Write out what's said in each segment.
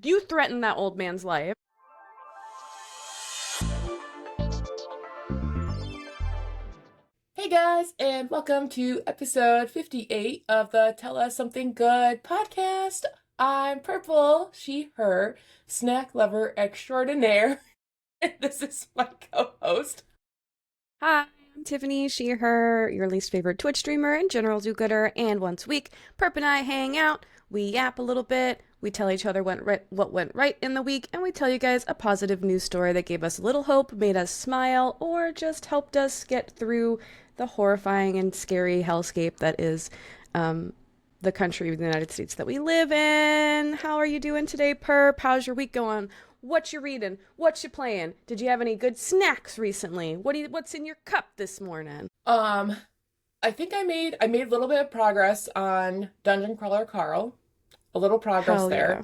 You threatened that old man's life. Hey guys, and welcome to episode 58 of the Tell Us Something Good podcast. I'm Purple, she, her, snack lover extraordinaire. And this is my co-host. Hi, I'm Tiffany, she, her, your least favorite Twitch streamer and general do-gooder, and once a week, Perp and I hang out, we yap a little bit, we tell each other what went right in the week, and we tell you guys a positive news story that gave us a little hope, made us smile, or just helped us get through the horrifying and scary hellscape that is the country of the United States that we live in. How are you doing today, Perp? How's your week going? What you reading? What you playing? Did you have any good snacks recently? What's in your cup this morning? I think I made a little bit of progress on Dungeon Crawler Carl. A little progress Hell there.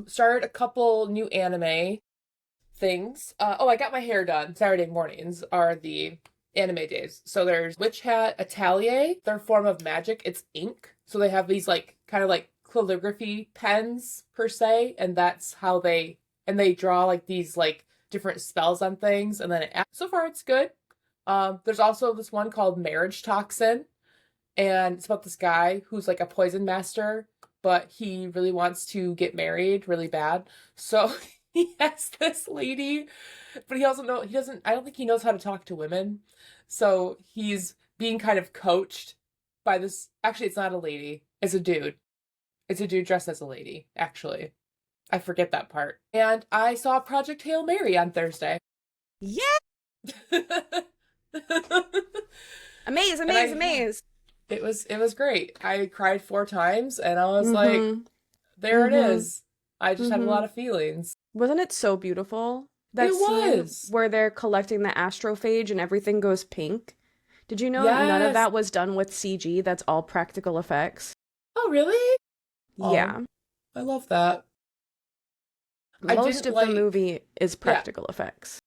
Started a couple new anime things. I got my hair done. Saturday mornings are the anime days. So there's Witch Hat Atelier, their form of magic. It's ink. So they have these kind of like calligraphy pens per se, and that's how they draw like these like different spells on things, and then so far it's good. There's also this one called Marriage Toxin, and it's about this guy who's like a poison master, but he really wants to get married really bad. So he has this lady, but he doesn't, I don't think he knows how to talk to women. So he's being kind of coached by this, actually it's not a lady, it's a dude. It's a dude dressed as a lady, actually. I forget that part. And I saw Project Hail Mary on Thursday. Yeah! Amaze. It was great. I cried 4 times and I was like, there it is. I just had a lot of feelings. Wasn't it so beautiful? That scene where they're collecting the astrophage and everything goes pink. Did you know that none of that was done with CG? That's all practical effects. Oh, really? Yeah. I love that. Most of the movie is practical effects.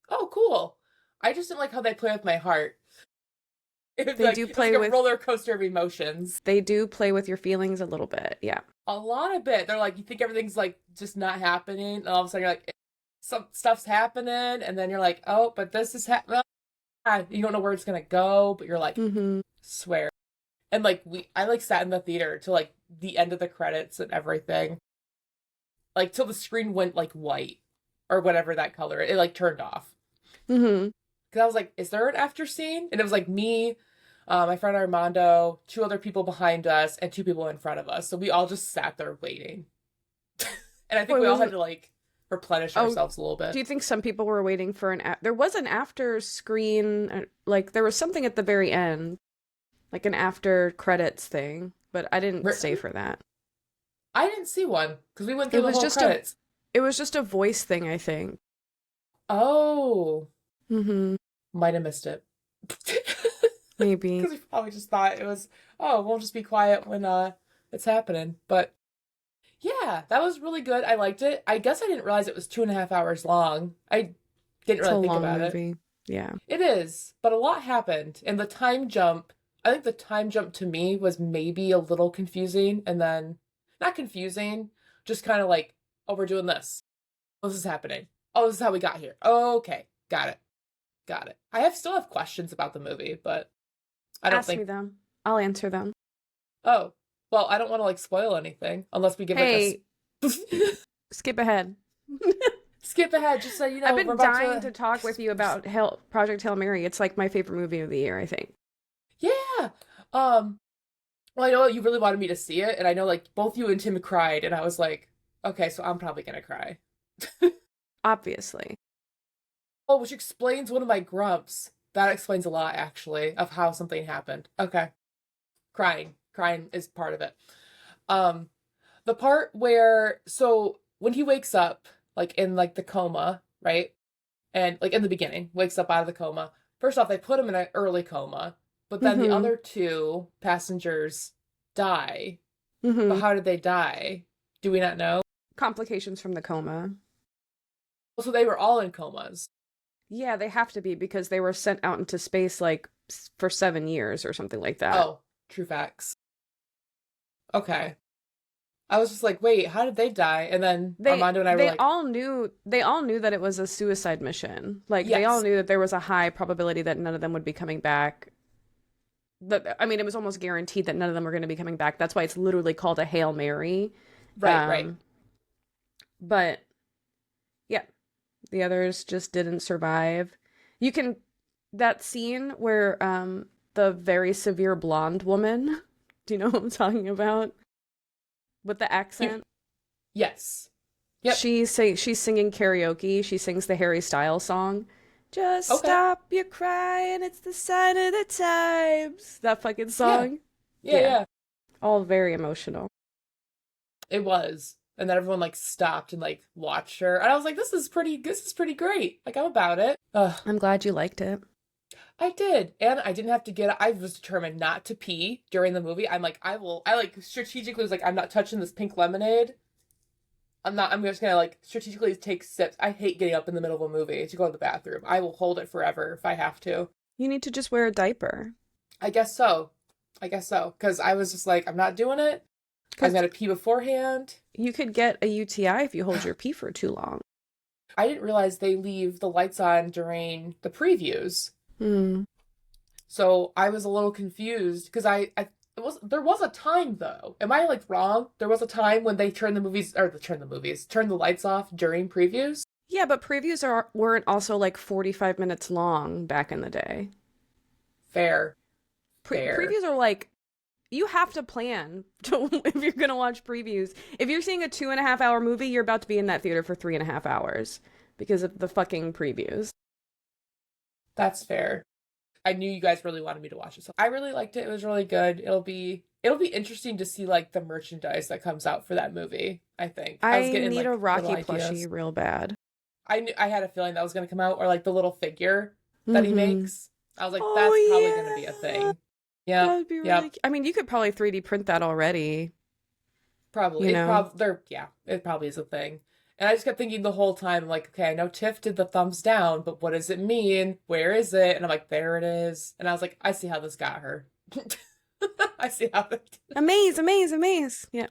Oh, cool. I just didn't like how they play with my heart. They do play with with a roller coaster of emotions. They do play with your feelings a little bit, yeah. A lot of it. They're like, you think everything's like just not happening, and all of a sudden you're like, some stuff's happening, and then you're like, oh, but this is happening. You don't know where it's gonna go, but you're like, swear. And like I sat in the theater till like the end of the credits and everything. Like till the screen went like white or whatever that color. It like turned off. Because I was like, is there an after scene? And it was like me, my friend Armando, 2 other people behind us, and 2 people in front of us. So we all just sat there waiting. And I think we all had to like replenish ourselves a little bit. Do you think some people were waiting for there was an after screen, like there was something at the very end, like an after credits thing, but I didn't stay for that. I didn't see one because we went through the whole credits. It was just a voice thing, I think. Oh. Might have missed it. Maybe. Because we probably just thought it was, we'll just be quiet when it's happening. But yeah, that was really good. I liked it. I guess I didn't realize it was 2.5 hours long. I didn't really think about it. Yeah. It is, but a lot happened. And the time jump, I think the time jump to me was maybe a little confusing, and then not confusing, just kind of like, oh, we're doing this. Oh, this is happening. Oh, this is how we got here. Oh, okay. Got it. I still have questions about the movie, but I don't think... Ask me them. I'll answer them. Oh, well, I don't want to like spoil anything unless we give skip ahead. Skip ahead, just so you know. I've been dying to talk with you about Project Hail Mary. It's like my favorite movie of the year, I think. Yeah. Well, I know you really wanted me to see it, and I know like both you and Tim cried, and I was like, okay, so I'm probably gonna cry. Obviously. Oh, which explains one of my grumps. That explains a lot, actually, of how something happened. Okay. Crying is part of it. The part where, so when he wakes up, like in like the coma, right? And like in the beginning, wakes up out of the coma. First off, they put him in an early coma, but then the other 2 passengers die. But how did they die? Do we not know? Complications from the coma. So they were all in comas. Yeah, they have to be because they were sent out into space like for 7 years or something like that. Oh, true facts. Okay. I was just like, wait, how did they die? And then They Armando and I were they like, all knew they all knew that it was a suicide mission. Like they all yes, knew that there was a high probability that none of them would be coming back. That I mean, it was almost guaranteed that none of them were going to be coming back. That's why it's literally called a Hail Mary. right, right. Um, but yeah, the others just didn't survive. You can that scene where the very severe blonde woman, do you know what I'm talking about? With the You, accent? yes. Yep. She's singing karaoke. She sings the Harry Styles song. Just Okay. stop your crying, it's the sign of the times. That fucking Yeah. song. Yeah, Yeah, yeah. all very emotional. It was. And then everyone like stopped and like watched her. And I was like, this is pretty great. Like I'm about it. Ugh. I'm glad you liked it. I did. And I didn't have to I was determined not to pee during the movie. I like strategically was like, I'm not touching this pink lemonade. I'm just gonna like strategically take sips. I hate getting up in the middle of a movie to go to the bathroom. I will hold it forever if I have to. You need to just wear a diaper. I guess so. I guess so. Because I was just like, I'm not doing it. I'm Because gonna pee beforehand. you could get a UTI if you hold your pee for too long. I didn't realize they leave the lights on during the previews. Hmm. So I was a little confused because there was a time though. Am I like wrong? There was a time when they turn the lights off during previews. Yeah, but weren't also like 45 minutes long back in the day. Fair, fair. Previews are like you have to plan to, if you're gonna watch previews. If you're seeing a 2.5 hour movie, you're about to be in that theater for 3.5 hours because of the fucking previews. That's fair. I knew you guys really wanted me to watch it. So I really liked it. It was really good. It'll be interesting to see like the merchandise that comes out for that movie, I think. I was I getting need a like little Rocky ideas. plushie real bad. I had a feeling that was going to come out or like the little figure that he Mm-hmm. makes. I was like that's probably going to be a Oh yeah, thing. Yep. that would be really. Yep. I mean, you could probably 3D print that already. Probably. You It know. probably there yeah, it probably is a thing. And I just kept thinking the whole time, like, okay, I know Tiff did the thumbs down, but what does it mean? Where is it? And I'm like, there it is. And I was like, I see how this got her. I see how it. Amaze, amaze, amaze. Yeah.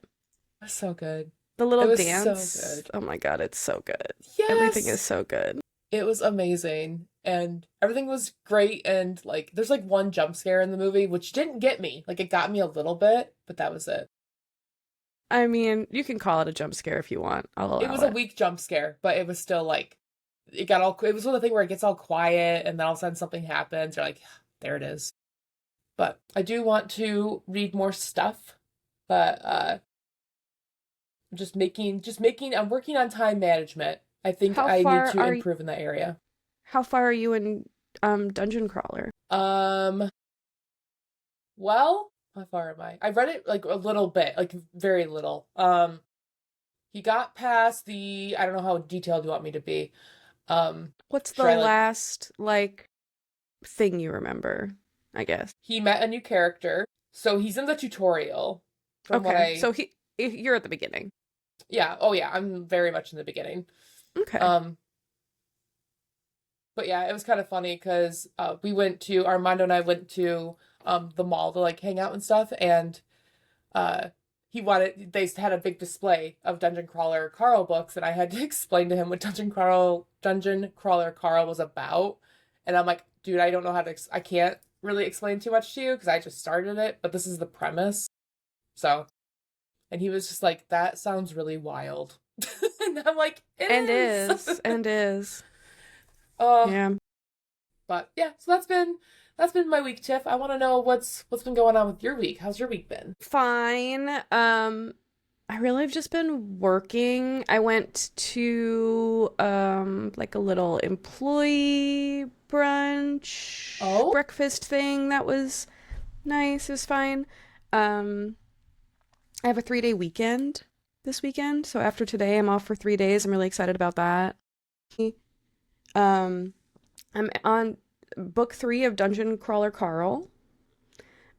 That's so good. The It little was so dance. good. Oh my God, it's so good. Everything is Yes, so good. it was amazing, and everything was great. And like, there's like one jump scare in the movie which didn't get me. Like, it got me a little bit, but that was it. I mean, you can call it a jump scare if you want. I'll It allow was a it. weak jump scare, but it was still like it got all. It was one of the thing where it gets all quiet, and then all of a sudden something happens. You're like, there it is. But I do want to read more stuff, but I'm working on time management. I think How I need far to are y- improve in that area. how far are you in Dungeon Crawler? Um, well, how far am I? I read it like a little bit, like very little. He got past the I don't know how detailed you want me to be. What's Should the I like last like thing you remember, I guess. he met a new character. So he's in the tutorial from what Okay. I So you're at the beginning. yeah, oh yeah, I'm very much in the beginning. Okay. Um but yeah, it was kind of funny because we went to Armando and I went to the mall to like hang out and stuff, and uh they had a big display of Dungeon Crawler Carl books, and I had to explain to him what Dungeon Crawler Carl was about. And I'm like, dude, I don't know how to I can't really explain too much to you because I just started it, but this is the premise. So, and he was just like, that sounds really wild. And I'm like, it And is. is. And is. uh Yeah. but yeah, so that's been my week, Tiff. I want to know what's been going on with your week. How's your week been? Fine. I really have just been working. I went to like a little employee brunch Oh, breakfast thing that was nice. It was fine. Um I have a 3-day weekend this weekend, so after today I'm off for 3 days. I'm really excited about that. Um I'm on book 3 of Dungeon Crawler Carl.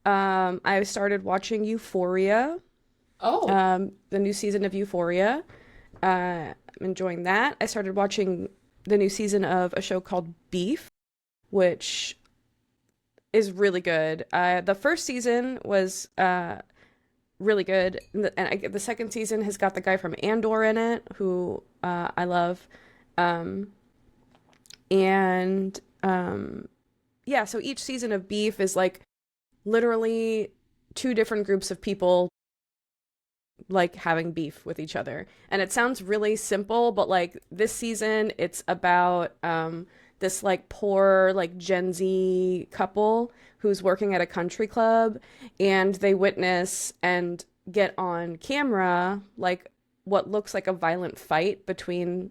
I started watching Euphoria, oh, the new season of Euphoria. I'm enjoying that. I started watching the new season of a show called Beef, which is really good. The first season was really good. The second season has got the guy from Andor in it, who I love. Um, and yeah, so each season of Beef is like literally two different groups of people like having beef with each other. And it sounds really simple, but like this season it's about this like poor like Gen Z couple who's working at a country club, and they witness and get on camera like what looks like a violent fight between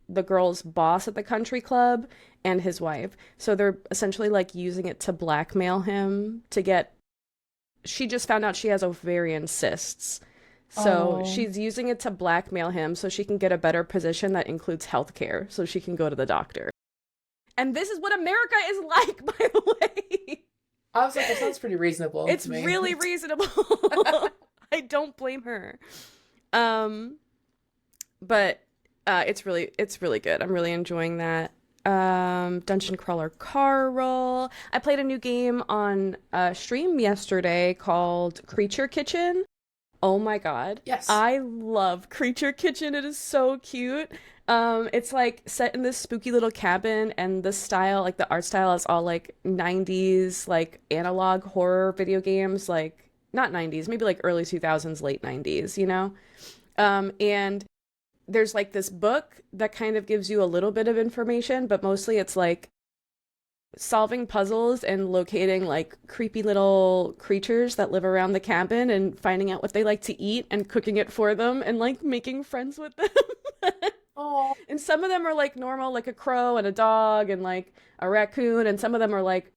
the girl's boss at the country club and his wife. So they're essentially like using it to blackmail him to get, she just found out she has ovarian cysts. So Oh. she's using it to blackmail him so she can get a better position that includes healthcare so she can go to the doctor. And this is what America is like, by the way. I was like, that sounds pretty reasonable It's to me. really reasonable. I don't blame her. But it's really good. I'm really enjoying that. Dungeon Crawler Carl. I played a new game on stream yesterday called Creature Kitchen. Oh my god. Yes. I love Creature Kitchen. It is so cute. It's like set in this spooky little cabin, and the style, like the art style is all like 90s, like analog horror video games, like not 90s, maybe like early 2000s, late 90s, you know? And there's like this book that kind of gives you a little bit of information, but mostly it's like solving puzzles and locating like creepy little creatures that live around the cabin and finding out what they like to eat and cooking it for them and like making friends with them. Oh. And some of them are like normal, like a crow and a dog and like a raccoon, and some of them are like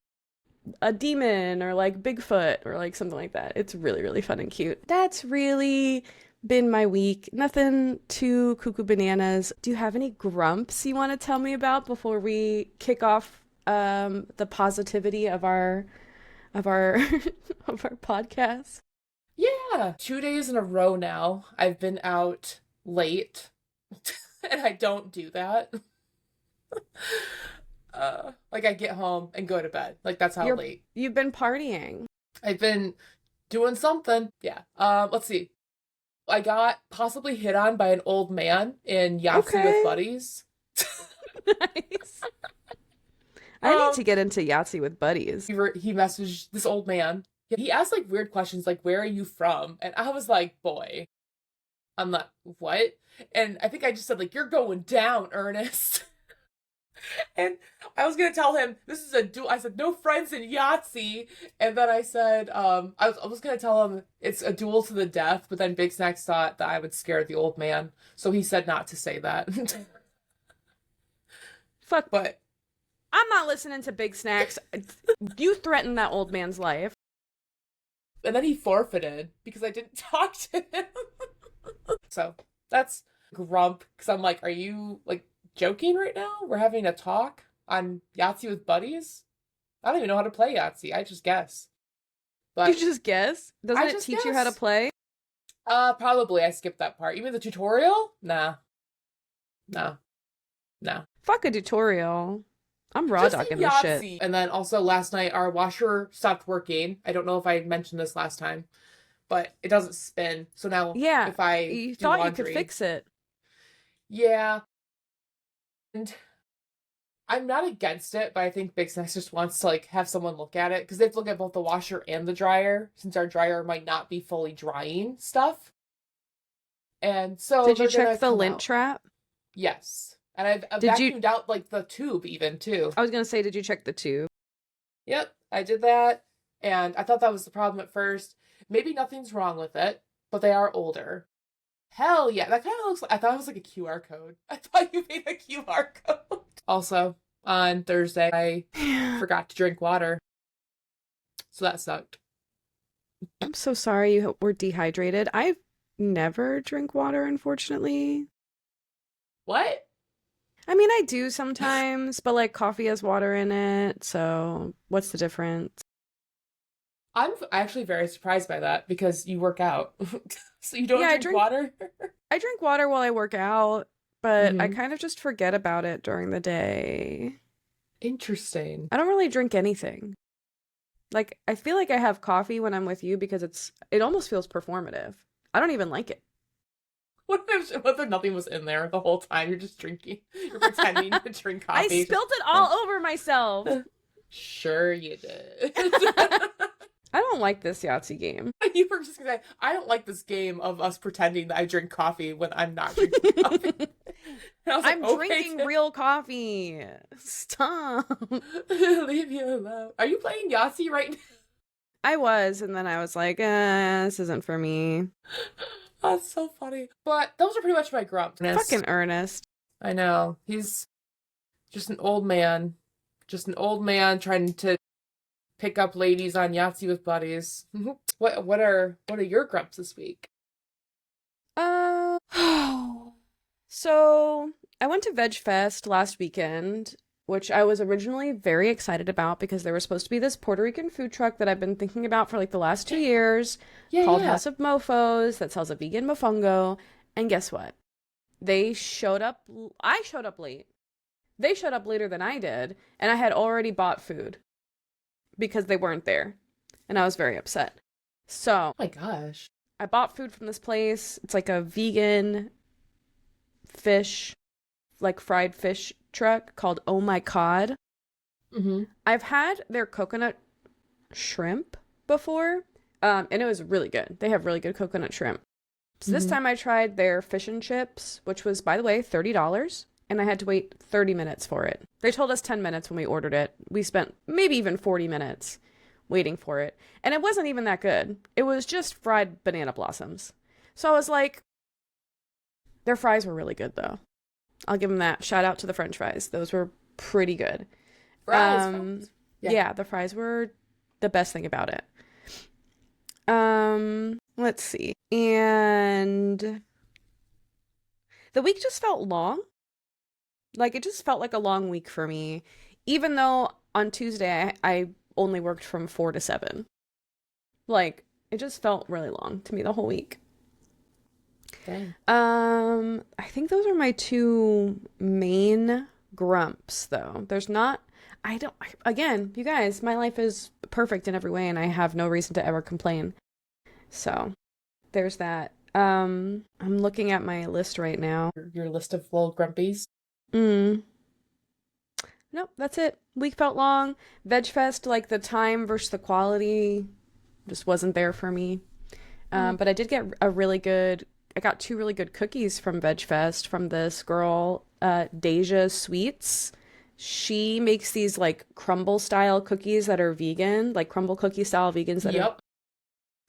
a demon or like Bigfoot or like something like that. It's really, really fun and cute. That's really been my week. Nothing too cuckoo bananas. Do you have any grumps you want to tell me about before we kick off the positivity of our of our of our podcast? Yeah. 2 days in a row now, I've been out late. And I don't do that. Like I get home and go to bed. Like that's how late. You've been partying. I've been doing something. Yeah. Let's see. I got possibly hit on by an old man in Yahtzee with Okay. buddies. Nice. I need to get into Yahtzee with buddies. He messaged this old man. He asked like weird questions like, "Where are you from?" And I was like, "Boy." I'm like, "What?" And I think I just said like, "You're going down, Ernest." And I was gonna tell him this is a duel. I said no friends in Yahtzee, and then I said I was gonna tell him it's a duel to the death. But then Big Snacks thought that I would scare the old man, so he said not to say that. Fuck. But I'm not listening to Big Snacks. You threatened that old man's life. and then he forfeited because I didn't talk to him. So that's grump because I'm like, are you like joking right now? We're having a talk on Yahtzee with buddies. I don't even know how to play Yahtzee. I just guess. But You just guess? Doesn't it just teach you how to guess. play? Probably I skipped that part. You mean the tutorial? Nah. No. No. Fuck a tutorial. I'm raw Just dogging in this shit. Yahtzee. And then also last night our washer stopped working. I don't know if I mentioned this last time, but it doesn't spin. So now Yeah, if I you do thought laundry, you could fix it. yeah. And I'm not against it, but I think Big Snacks just wants to like have someone look at it because they have to look at both the washer and the dryer since our dryer might not be fully drying stuff. And so Did you they're gonna check the come lint out. trap? Yes. And I've Did you? vacuumed out like the tube even too. I was gonna say, did you check the tube? Yep, I did that. And I thought that was the problem at first. Maybe nothing's wrong with it, but they are older. Hell yeah, that kind of looks like, I thought it was like a QR code. I thought you made a QR code. Also, on Thursday, I forgot to drink water. So that sucked. I'm so sorry you were dehydrated. I never drink water, unfortunately. What? I mean, I do sometimes, but like coffee has water in it, so what's the difference? I'm actually very surprised by that because you work out. So you don't Yeah, drink water? I drink water while I work out, but I Mhm. kind of just forget about it during the day. Interesting. I don't really drink anything. Like, I feel like I have coffee when I'm with you because it almost feels performative. I don't even like it. What if nothing was in there the whole time? You're just drinking. You're pretending to drink I coffee. spilled it all over myself. Sure you did. I don't like this Yahtzee game. You were just gonna say, I don't like this game of us pretending that I drink coffee when I'm not drinking coffee. And I was like, I'm okay, drinking real coffee. Stop. leave you alone. Are you playing Yahtzee right now? I was, and then I was like, this isn't for me. That's so funny. But those are pretty much my grumps. Fucking Ernest. I know. He's just an old man. Just an old man trying to pick up ladies on Yahtzee with buddies. What are your grumps this week? So I went to Veg Fest last weekend, which I was originally very excited about because there was supposed to be this Puerto Rican food truck that I've been thinking about for like the last 2 years called House of Mofos that sells a vegan mofongo. And guess what? I showed up late. They showed up later than I did, and I had already bought food because they weren't there. And I was very upset. So, Oh my gosh. I bought food from this place. It's like a vegan fish, like fried fish truck called Oh My Cod. Mm-hmm. I've had their coconut shrimp before, and it was really good. They have really good coconut shrimp. So this time I tried their fish and chips, which was, by the way, $30, and I had to wait 30 minutes for it. They told us 10 minutes when we ordered it. We spent maybe even 40 minutes waiting for it, and it wasn't even that good. It was just fried banana blossoms. So I was like, their fries were really good, though. I'll give them that. Shout out to the French fries. Those were pretty good. Fries. Yeah, the fries were the best thing about it. Let's see. And the week just felt long. Like, it just felt like a long week for me. Even though on Tuesday I only worked from 4 to 7. Like, it just felt really long to me the whole week. Dang. I think those are my two main grumps, though. Again, you guys, my life is perfect in every way, and I have no reason to ever complain. So, there's that. I'm looking at my list right now. Your list of little grumpies. Nope, that's it. Week felt long. Veg Fest, like the time versus the quality, just wasn't there for me. But I did get I got 2 really good cookies from Veg Fest from this girl, Deja Sweets. She makes these like crumble style cookies that are vegan, like crumble cookie style vegans that are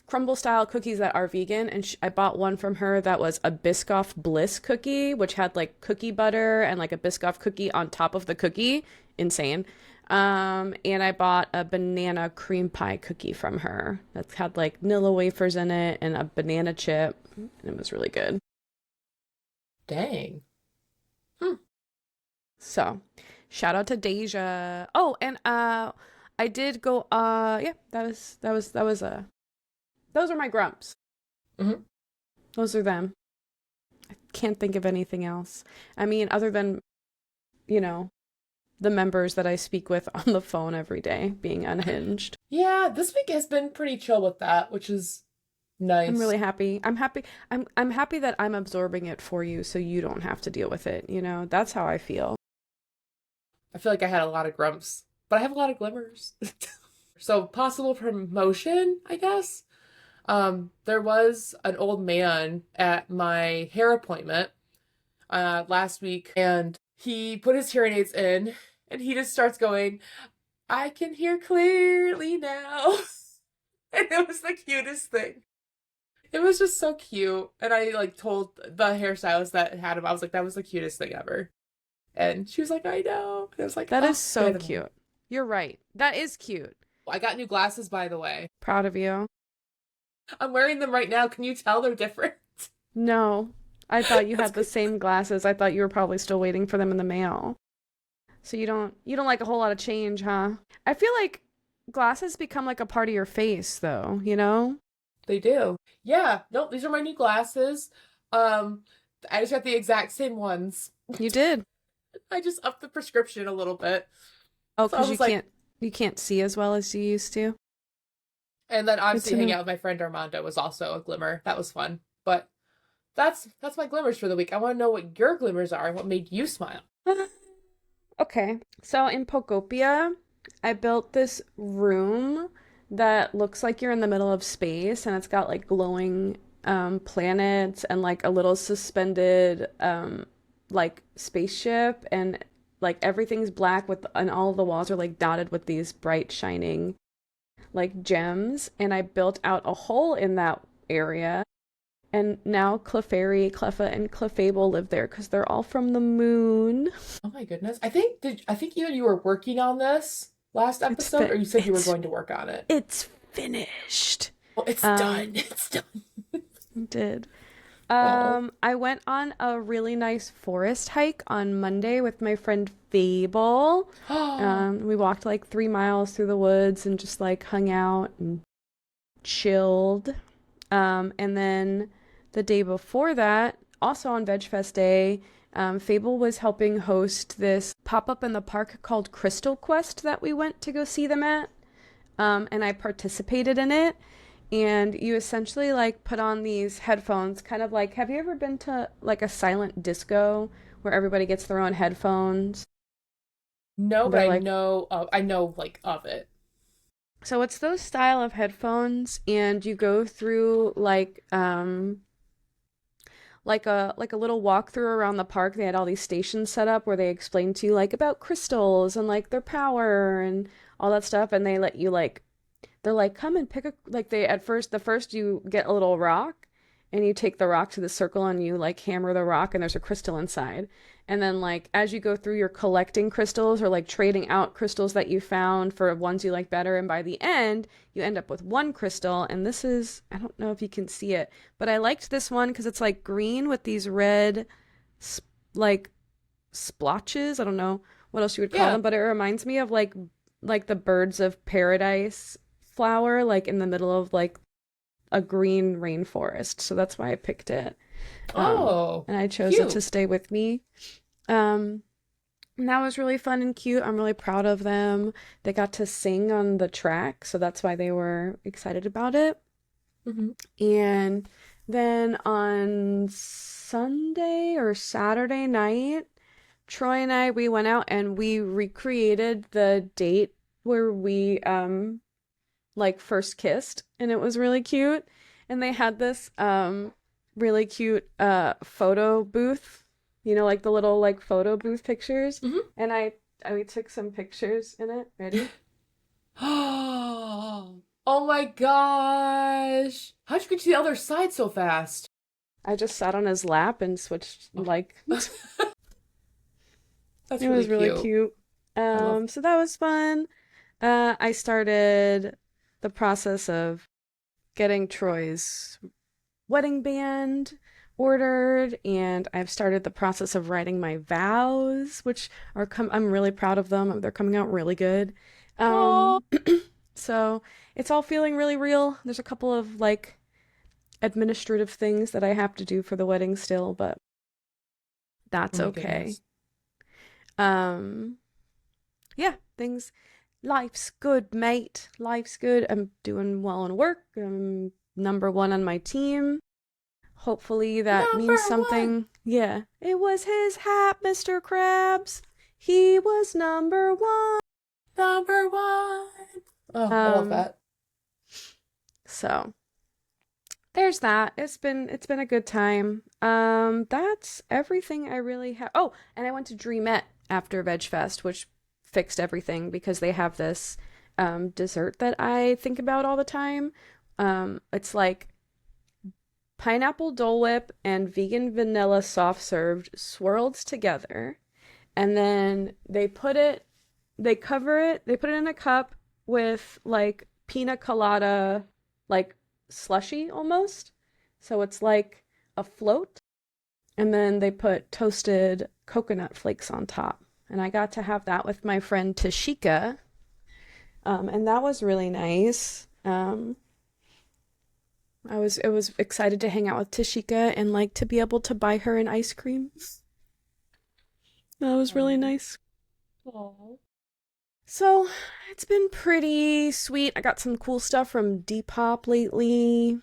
crumble style cookies that are vegan. And I bought one from her that was a Biscoff Bliss cookie, which had like cookie butter and like a Biscoff cookie on top of the cookie. Insane. And I bought a banana cream pie cookie from her that had like Nilla wafers in it and a banana chip. And it was really good. Dang. So, shout out to Deja. Oh, and I did go yeah, those are my grumps. Those are them. I can't think of anything else. I mean, other than, the members that I speak with on the phone every day being unhinged. Yeah, this week has been pretty chill with that, which is nice. I'm really happy. I'm happy that I'm absorbing it for you so you don't have to deal with it, That's how I feel. I feel like I had a lot of grumps, but I have a lot of glimmers. So, possible promotion, I guess. There was an old man at my hair appointment last week, and he put his hearing aids in, and he just starts going, "I can hear clearly now." And it was the cutest thing. It was just so cute. And I told the hairstylist that had him, I was like, that was the cutest thing ever. And she was like, I know. And I was like, that is so cute. You're right. That is cute. I got new glasses, by the way. Proud of you. I'm wearing them right now. Can you tell they're different? No. I thought you had the same glasses. I thought you were probably still waiting for them in the mail. So you don't like a whole lot of change, huh? I feel like glasses become like a part of your face, though, They do. Yeah. Nope, these are my new glasses. I just got the exact same ones. You did. I just upped the prescription a little bit. Oh, because you can't see as well as you used to? And then Good obviously to hanging know. out with my friend Armando was also a glimmer. That was fun. But that's my glimmers for the week. I want to know what your glimmers are and what made you smile. Okay. So in Pokopia, I built this room that looks like you're in the middle of space and it's got like glowing planets and like a little suspended like spaceship and like everything's black with and all of the walls are like dotted with these bright shining like gems and I built out a hole in that area and now Clefairy, Cleffa, and Clefable live there because they're all from the moon. Oh my goodness. I think either you were working on this last It's episode or fit. you said you were going to work on it. It's finished. Oh, it's done. Um, It's done. did. Oh. I went on a really nice forest hike on Monday with my friend Fable. We walked like 3 miles through the woods and just like hung out and chilled. And then the day before that, also on Veg Fest Day, Fable was helping host this pop up in the park called Crystal Quest that we went to go see them at. And I participated in it. And you essentially like put on these headphones, kind of like, have you ever been to like a silent disco where everybody gets their own headphones? No, but They're like, I know like of it. so it's those style of headphones, and you go through like a little walkthrough around the park. They had all these stations set up where they explained to you like about crystals and like their power and all that stuff, and they let you like they're like come and pick a like they at first the first you get a little rock and you take the rock to the circle and you like hammer the rock and there's a crystal inside. And then like as you go through you're collecting crystals or like trading out crystals that you found for ones you like better and by the end you end up with one crystal and this is I don't know if you can see it, but I liked this one because it's like green with these red like splotches. I don't know what else you would call Yeah. them, but it reminds me of like the birds of paradise flower like in the middle of like a green rainforest. So that's why I picked it. Oh, And I chose it to cute. stay with me. Um, and that was really fun and cute. I'm really proud of them. They got to sing on the track, so that's why they were excited about it. Hmm. And then on Sunday or Saturday night, Troy and we went out and we recreated the date where we like first kissed and it was really cute. And they had this really cute photo booth, you know, like the little like photo booth pictures. Hmm. And I we took some pictures in it. Ready? Oh my gosh. How'd you get to the other side so fast? I just sat on his lap and switched Oh. like That's it really was really cute. cute. I love. So that was fun. I started the process of getting Troy's wedding band ordered, and I've started the process of writing my vows, which I'm really proud of them. They're coming out really good. Oh, Um, so it's all feeling really real. There's a couple of like administrative things that I have to do for the wedding still, but oh that's my okay. goodness. Um, yeah, things life's good, mate. Life's good. I'm doing well in work. I'm number one on my team. Hopefully that Number means one. something. Yeah. It was his hat, Mr. Krabs. He was number one. Number one. Oh, I love Um, that. so there's that. It's been a good time. That's everything I really have. Oh, and I went to Dreamette after Veg Fest, which fixed everything because they have this dessert that I think about all the time. It's like pineapple Dole Whip and vegan vanilla soft served swirled together, and then they put it in a cup with like pina colada, like slushy almost. So it's like a float, and then they put toasted coconut flakes on top. And I got to have that with my friend Tashika, and that was really nice. I was excited to hang out with Tashika and like to be able to buy her an ice cream. That was really Oh. nice. Oh. So it's been pretty sweet. I got some cool stuff from Depop lately,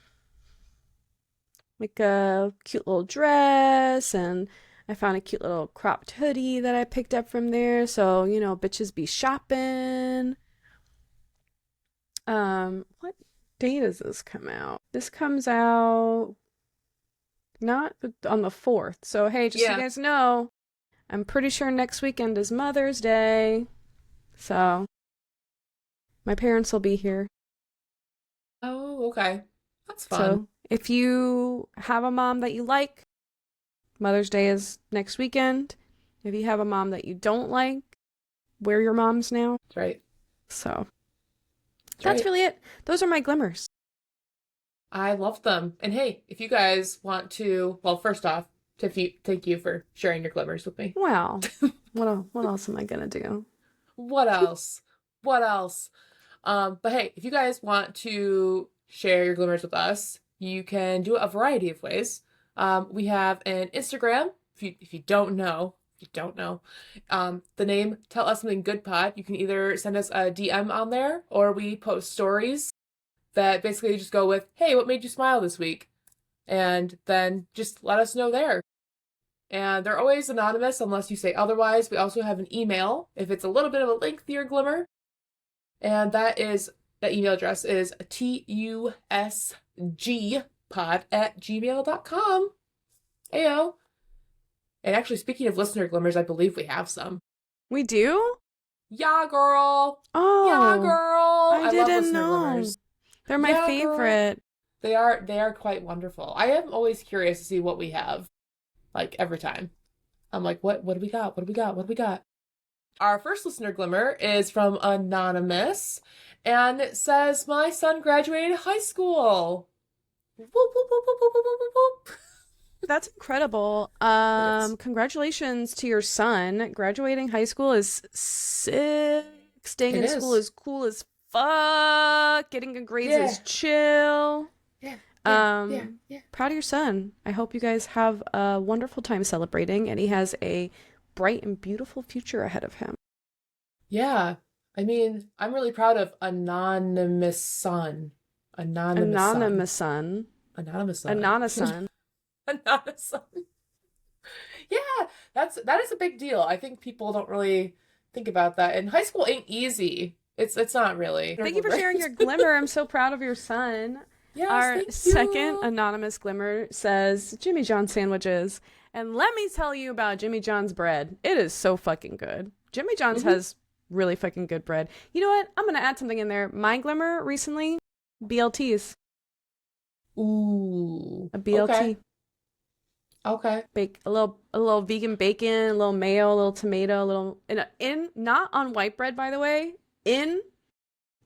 like a cute little dress, and I found a cute little cropped hoodie that I picked up from there. So, bitches be shopping. What day does this come out? This comes out not on the 4th. So, hey, just so you Yeah. guys know, I'm pretty sure next weekend is Mother's Day. So, my parents will be here. Oh, okay. That's fun. So, if you have a mom that you like, Mother's Day is next weekend. If you have a mom that you don't like, we're your moms now. That's right. So, That's that's right. really it. Those are my glimmers. I love them. And hey, if you guys want to, well, first off, Tiffy, thank you for sharing your glimmers with me. Well, what else am I gonna do? What else? What else? But hey, if you guys want to share your glimmers with us, you can do it a variety of ways. We have an Instagram. If you don't know, the name Tell Us Something Good Pod. You can either send us a DM on there, or we post stories that basically just go with, "Hey, what made you smile this week?" And then just let us know there. And they're always anonymous unless you say otherwise. We also have an email if it's a little bit of a lengthier glimmer. And that email address is tusgpod@gmail.com. Ayo. And actually, speaking of listener glimmers, I believe we have some. We do? Yeah, girl. Oh, Yeah, girl. I love didn't listener know. glimmers. They're my Yeah, girl. favorite. They are quite wonderful. I am always curious to see what we have, like every time. I'm like, what do we got? What do we got? What do we got? Our first listener glimmer is from Anonymous, and it says, "My son graduated high school." Whoop, whoop, whoop, whoop, whoop, whoop, whoop, whoop. That's incredible. It is. Congratulations to your son. Graduating high school is sick. Staying It in school is. is cool as fuck. Getting good grades Yeah. is chill. Yeah. Yeah. Yeah. Um, Yeah. Proud of your son. I hope you guys have a wonderful time celebrating, and he has a bright and beautiful future ahead of him. Yeah. I mean, I'm really proud of Anonymous Son. Anonymous Son. Anonymous son. Anonymous Son. Anonymous son. Anonymous Son. Yeah, that is a big deal. I think people don't really think about that. And high school ain't easy. It's not really. Thank you for sharing your glimmer. I'm so proud of your son. Yes, Our thank second you. anonymous glimmer says Jimmy John sandwiches. And let me tell you about Jimmy John's bread. It is so fucking good. Jimmy John's Mhm. has really fucking good bread. You know what? I'm going to add something in there. My glimmer recently, BLTs. Ooh. A BLT. Okay. Okay. Bake a little vegan bacon, a little mayo, a little tomato, a little in not on white bread, by the way, in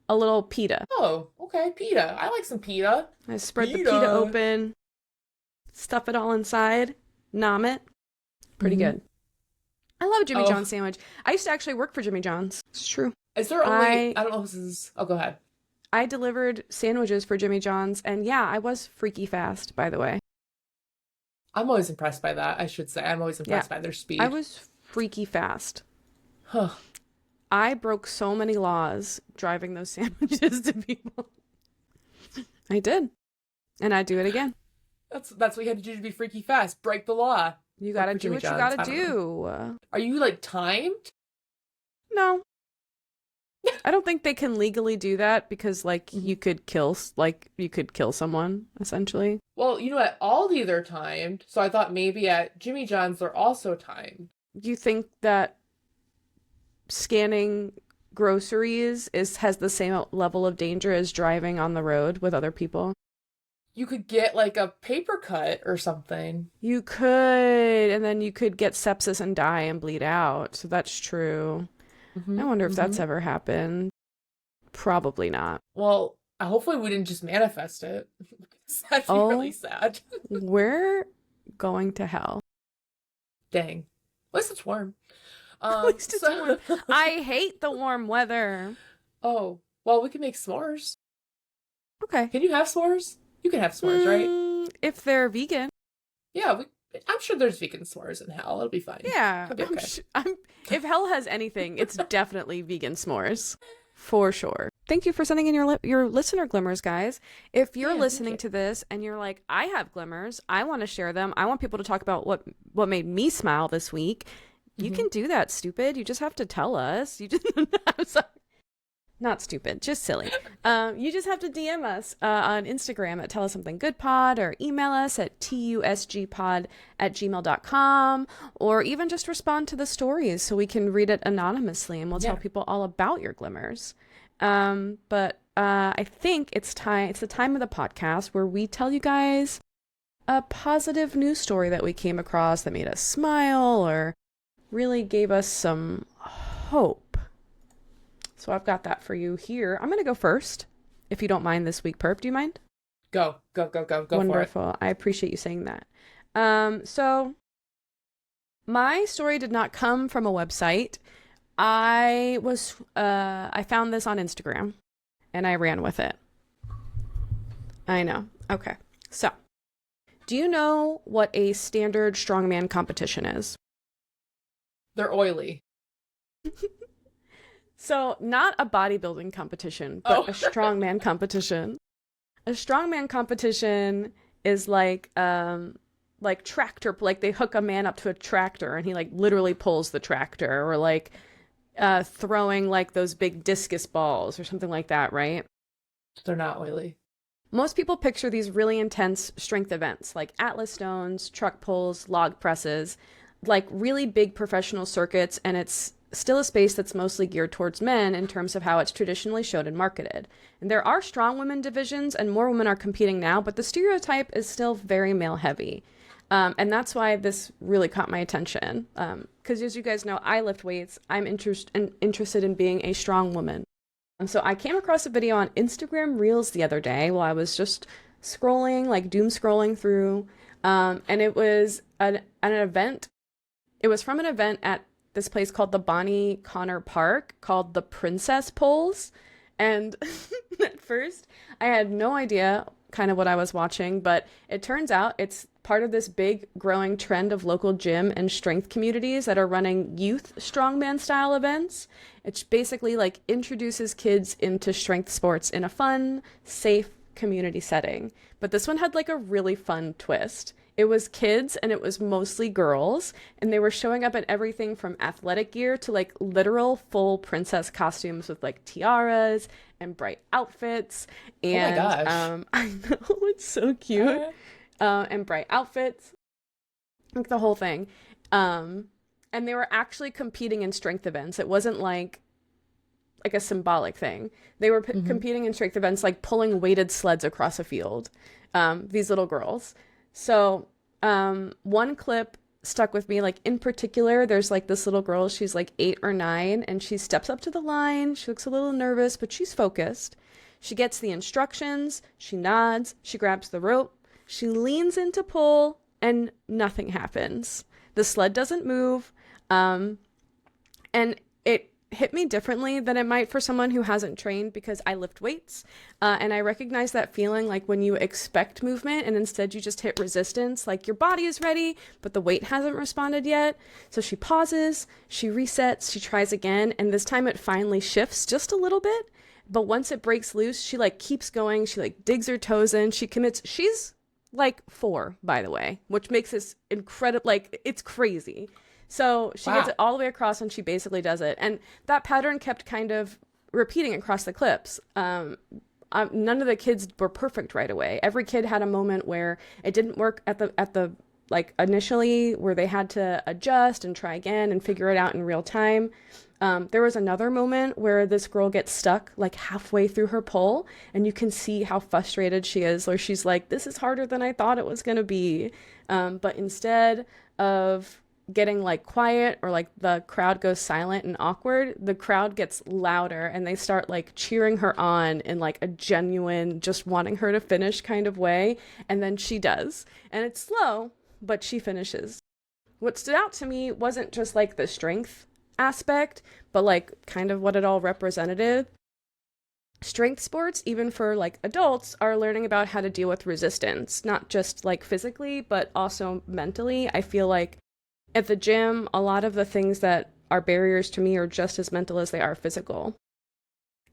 a little pita. Oh, okay. Pita. I like some pita. I spread the Pita. pita open, stuff it all inside, nom it. Pretty Mhm. good. I love a Jimmy Oh. John's sandwich. I used to actually work for Jimmy John's. It's true. Is there only I don't know if this is oh, go ahead. I delivered sandwiches for Jimmy John's, and yeah, I was freaky fast, by the way. I'm always impressed by that, I should say. I'm always impressed by their speed. I was freaky fast. Huh. I broke so many laws driving those sandwiches to people. I did. And I'd do it again. That's what you had to do to be freaky fast. Break the law. You gotta for do Jimmy what you John's. gotta I don't do. Are you like timed? No. I don't think they can legally do that because, like, you could kill someone, essentially. Well, you know, at Aldi they're timed, so I thought maybe at Jimmy John's they're also timed. You think that scanning groceries has the same level of danger as driving on the road with other people? You could get like a paper cut or something. You could, and then you could get sepsis and die and bleed out. So that's true. Mm-hmm, I wonder if that's ever happened. Probably not. Well, hopefully we didn't just manifest it. That'd be really sad. We're going to hell. Dang. At least it's warm. At least it's warm. I hate the warm weather. Oh, well, we can make s'mores. Okay. Can you have s'mores? You can have s'mores, right? If they're vegan. Yeah, I'm sure there's vegan s'mores in hell. It'll be fine. Yeah, It'll be okay. if hell has anything, it's definitely vegan s'mores. For sure. Thank you for sending in your listener glimmers, guys. If you're Yeah, thank listening you. to this and you're like, I have glimmers, I want to share them. I want people to talk about what made me smile this week. You Hmm. can do that, stupid. You just have to tell us. You just I'm sorry. Not stupid, just silly. You just have to DM us on Instagram at Tell Us Something Good Pod, or email us at tusgpod@gmail.com, or even just respond to the stories so we can read it anonymously and we'll tell Yeah. people all about your glimmers. But I think it's time. It's the time of the podcast where we tell you guys a positive news story that we came across that made us smile or really gave us some hope. So I've got that for you here. I'm going to go first, if you don't mind this week, Perp. Do you mind? Go for it. Wonderful. I appreciate you saying that. So my story did not come from a website. I found this on Instagram and I ran with it. I know. Okay. So, do you know what a standard strongman competition is? They're oily. So, not a bodybuilding competition, but a strongman competition. A strongman competition is like tractor, like they hook a man up to a tractor and he like literally pulls the tractor, or like throwing like those big discus balls or something like that, right? They're not oily. Most people picture these really intense strength events like Atlas stones, truck pulls, log presses, like really big professional circuits, and it's still a space that's mostly geared towards men in terms of how it's traditionally showed and marketed. And there are strong women divisions and more women are competing now, but the stereotype is still very male heavy. And that's why this really caught my attention. Because as you guys know, I lift weights. I'm interested in being a strong woman. And so I came across a video on Instagram Reels the other day while I was just scrolling, like doom scrolling through. And it was an event. It was from an event at this place called the Bonnie Connor Park called the Princess Polls. And at first, I had no idea kind of what I was watching, but it turns out it's part of this big growing trend of local gym and strength communities that are running youth strongman style events. It basically like introduces kids into strength sports in a fun, safe community setting. But this one had like a really fun twist. It was kids and it was mostly girls, and they were showing up in everything from athletic gear to like literal full princess costumes with like tiaras and bright outfits. And Oh my gosh. I know, it's so cute. And bright outfits, like the whole thing. And they were actually competing in strength events. It wasn't like a symbolic thing. They were competing in strength events, like pulling weighted sleds across a field. These little girls. So one clip stuck with me, like in particular, there's like this little girl, she's like 8 or 9, and she steps up to the line. She looks a little nervous, but she's focused. She gets the instructions, she nods, she grabs the rope, she leans in to pull, and nothing happens. The sled doesn't move, and it hit me differently than it might for someone who hasn't trained, because I lift weights, and I recognize that feeling like when you expect movement and instead you just hit resistance, like your body is ready but the weight hasn't responded yet. So she pauses, she resets, she tries again, and this time it finally shifts just a little bit. But once it breaks loose, she like keeps going, she like digs her toes in, she commits. She's like 4, by the way, which makes this incredible, like it's crazy. So she gets it all the way across and she basically does it. And that pattern kept kind of repeating across the clips. None of the kids were perfect right away. Every kid had a moment where it didn't work at the like initially, where they had to adjust and try again and figure it out in real time. There was another moment where this girl gets stuck like halfway through her pull, and you can see how frustrated she is, where she's like, this is harder than I thought it was going to be. But instead of getting like quiet, or like the crowd goes silent and awkward, the crowd gets louder and they start like cheering her on in like a genuine, just wanting her to finish kind of way. And then she does. And it's slow, but she finishes. What stood out to me wasn't just like the strength aspect, but like kind of what it all represented. strength sports, even for like adults, are learning about how to deal with resistance, not just like physically, but also mentally. I feel like at the gym, a lot of the things that are barriers to me are just as mental as they are physical.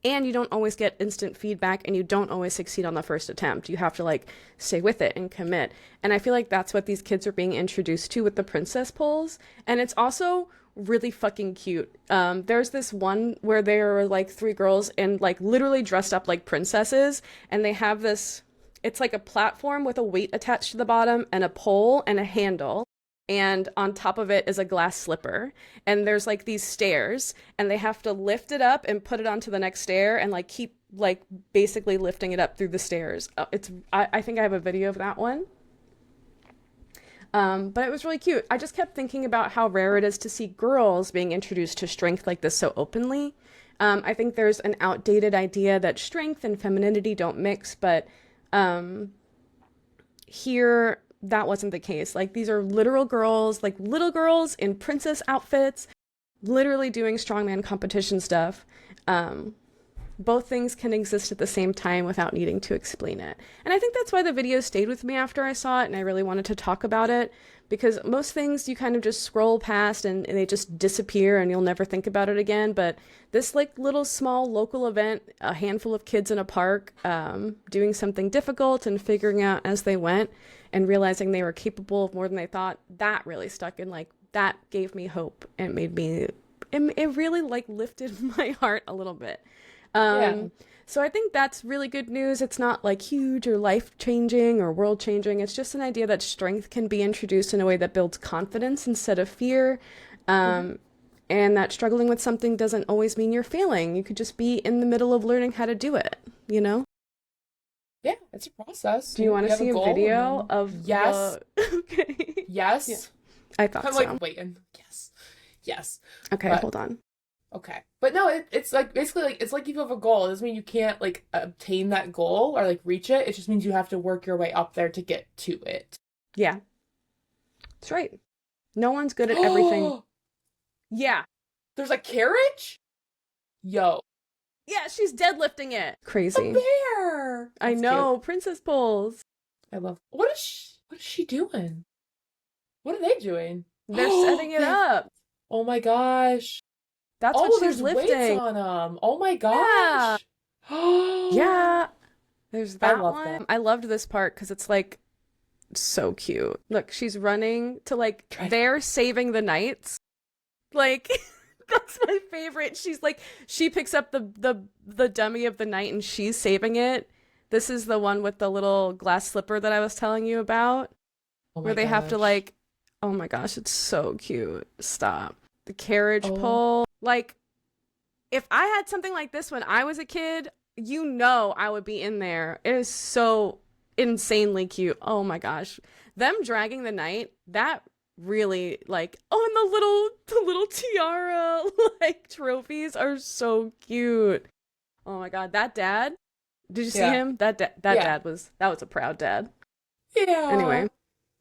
And you don't always get instant feedback and you don't always succeed on the first attempt. You have to like stay with it and commit. And I feel like that's what these kids are being introduced to with the princess poles. And it's also really fucking cute. There's this one where there are like three girls and like literally dressed up like princesses, and they have this, it's like a platform with a weight attached to the bottom and a pole and a handle, and on top of it is a glass slipper, and there's like these stairs, and they have to lift it up and put it onto the next stair and like keep like basically lifting it up through the stairs. I think I have a video of that one. But it was really cute. I just kept thinking about how rare it is to see girls being introduced to strength like this so openly. I think there's an outdated idea that strength and femininity don't mix, but here that wasn't the case. Like, these are literal girls, like little girls in princess outfits, literally doing strongman competition stuff. Both things can exist at the same time without needing to explain it. And I think that's why the video stayed with me after I saw it, and I really wanted to talk about it, because most things you kind of just scroll past and they just disappear and you'll never think about it again. But this like little small local event, a handful of kids in a park doing something difficult and figuring out as they went and realizing they were capable of more than they thought, that really stuck, and like that gave me hope and made me, it really like lifted my heart a little bit. Yeah. So I think that's really good news. It's not like huge or life changing or world changing. It's just an idea that strength can be introduced in a way that builds confidence instead of fear. Mhm. And that struggling with something doesn't always mean you're failing. You could just be in the middle of learning how to do it, you know? Yeah, it's a process. Do you want You to have a see a goal and video then of yes, the. Okay. Yeah, yes. I thought I'm so. like waiting. Yes. Yes. Okay, But hold on. okay. But no, it's like basically like it's like if you have a goal. It doesn't mean you can't like obtain that goal or like reach it. It just means you have to work your way up there to get to it. Yeah, that's right. No one's good at everything. Oh, Yeah. there's a carriage? Yo, Yeah, she's deadlifting it. a Crazy. bear. I That's cute. know, princess poles. I love. What is she doing? What are they doing? They're setting it up. Oh my gosh. That's what Oh, she's there's weights lifting. on them. Oh my Yeah. gosh. Yeah. There's I that love one. that. I loved this part because it's like so cute. Look, she's running to like, Try to- they're saving the knights. Like, that's my favorite. She's like, she picks up the dummy of the knight and she's saving it. This is the one with the little glass slipper that I was telling you about, Oh where my they have to gosh. like, oh my gosh, it's so cute. Stop. The carriage Oh, pole. Like, if I had something like this when I was a kid, you know I would be in there. It is so insanely cute. Oh my gosh. Them dragging the knight, that really like, oh, and the little tiara like trophies are so cute. Oh my god, that dad. Did you see yeah. him? That Yeah. dad was, that was a proud dad. Yeah. Anyway,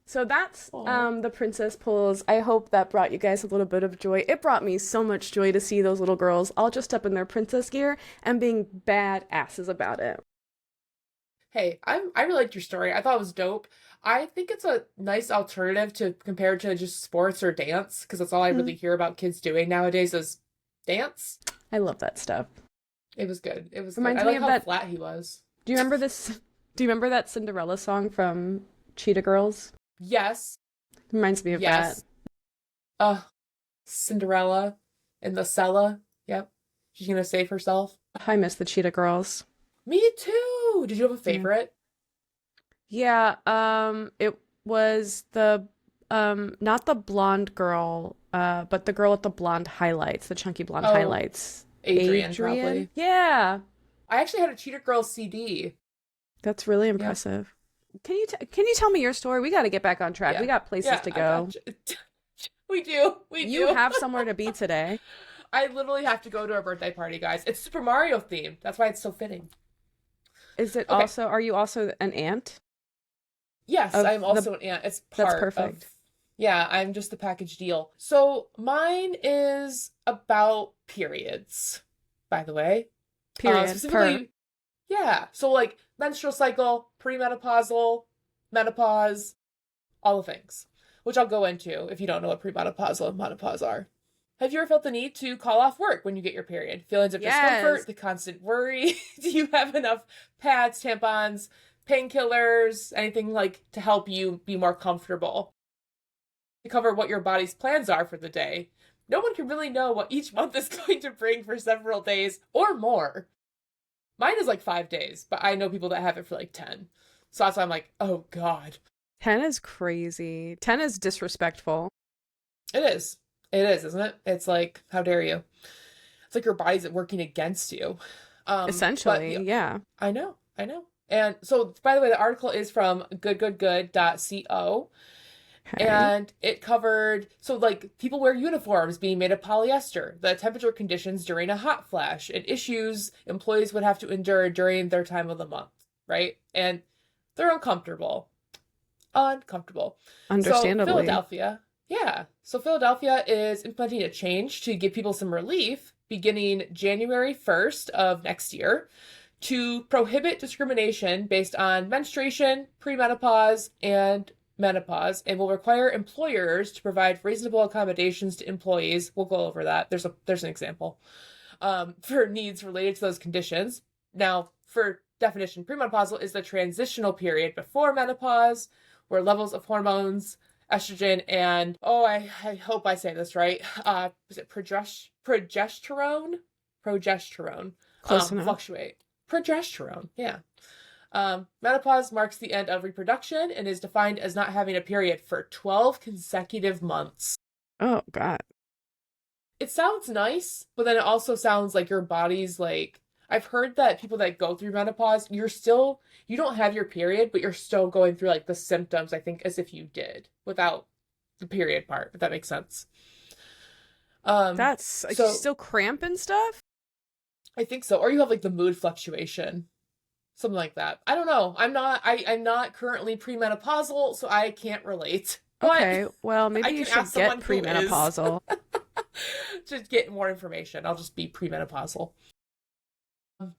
so that's Oh. the princess pulls. I hope that brought you guys a little bit of joy. It brought me so much joy to see those little girls all dressed up in their princess gear and being bad asses about it. Hey, I really liked your story. I thought it was dope. I think it's a nice alternative to compare to just sports or dance, because that's all I Mhm. really hear about kids doing nowadays is dance. I love that stuff. It was good. It was good. Reminds I me like of how that. flat he was. Do you remember this? Do you remember that Cinderella song from Cheetah Girls? Yes. Reminds me of that. Yes. Cinderella in the cellar. Yep. She's gonna save herself. I miss the Cheetah Girls. Me too. Did you have a Yeah. favorite? Yeah, it was the not the blonde girl, but the girl with the blonde highlights, the chunky blonde Oh, highlights. Adrian, Adrian? probably. Yeah. I actually had a Cheetah Girls CD. That's really Yep. impressive. Can you tell me your story? We got to get back on track. We Yeah. got places Yeah, to I go. got you. We do. We You do. have somewhere to be today. I literally have to go to a birthday party, guys. It's Super Mario themed. That's why it's so fitting. Is it Okay. also, are you also an aunt Yes, of I'm the, also an aunt. It's that's part perfect. of, yeah, I'm just the package deal. So mine is about periods, by the way. Period. Specifically, yeah. So like menstrual cycle, premenopausal, menopause, all the things, which I'll go into if you don't know what premenopausal and menopause are. Have you ever felt the need to call off work when you get your period? Feelings of Yes. discomfort, the constant worry? Do you have enough pads, tampons, painkillers, anything like to help you be more comfortable? To cover what your body's plans are for the day. No one can really know what each month is going to bring for several days or more. Mine is like 5 days, but I know people that have it for like 10. So that's why I'm like, oh God. 10 is crazy. 10 is disrespectful. It is. It is, isn't it? It's like, how dare you? It's like your body's working against you. Essentially, but yeah. I know. And so, by the way, the article is from goodgoodgood.co. Okay. And it covered, so like people wear uniforms being made of polyester, the temperature conditions during a hot flash, and issues employees would have to endure during their time of the month, right? And they're uncomfortable. Uncomfortable. Understandably. So Philadelphia, yeah. So Philadelphia is implementing a change to give people some relief beginning January 1st of next year to prohibit discrimination based on menstruation, premenopause, and menopause, and will require employers to provide reasonable accommodations to employees. We'll go over that. There's an example for needs related to those conditions. Now, for definition, premenopausal is the transitional period before menopause, where levels of hormones, estrogen, and I hope I say this right. Is it progesterone? Progesterone. Close enough. Fluctuate. Progesterone. Yeah. Menopause marks the end of reproduction and is defined as not having a period for 12 consecutive months. Oh, God. It sounds nice, but then it also sounds like your body's like, I've heard that people that go through menopause, you don't have your period, but you're still going through like the symptoms, I think, as if you did without the period part, if that makes sense. That's like, you still cramp and stuff? I think so. Or you have like the mood fluctuation. Something like that. I don't know. I'm not currently premenopausal, so I can't relate. Okay, well, maybe you should get premenopausal. To get more information, I'll just be premenopausal.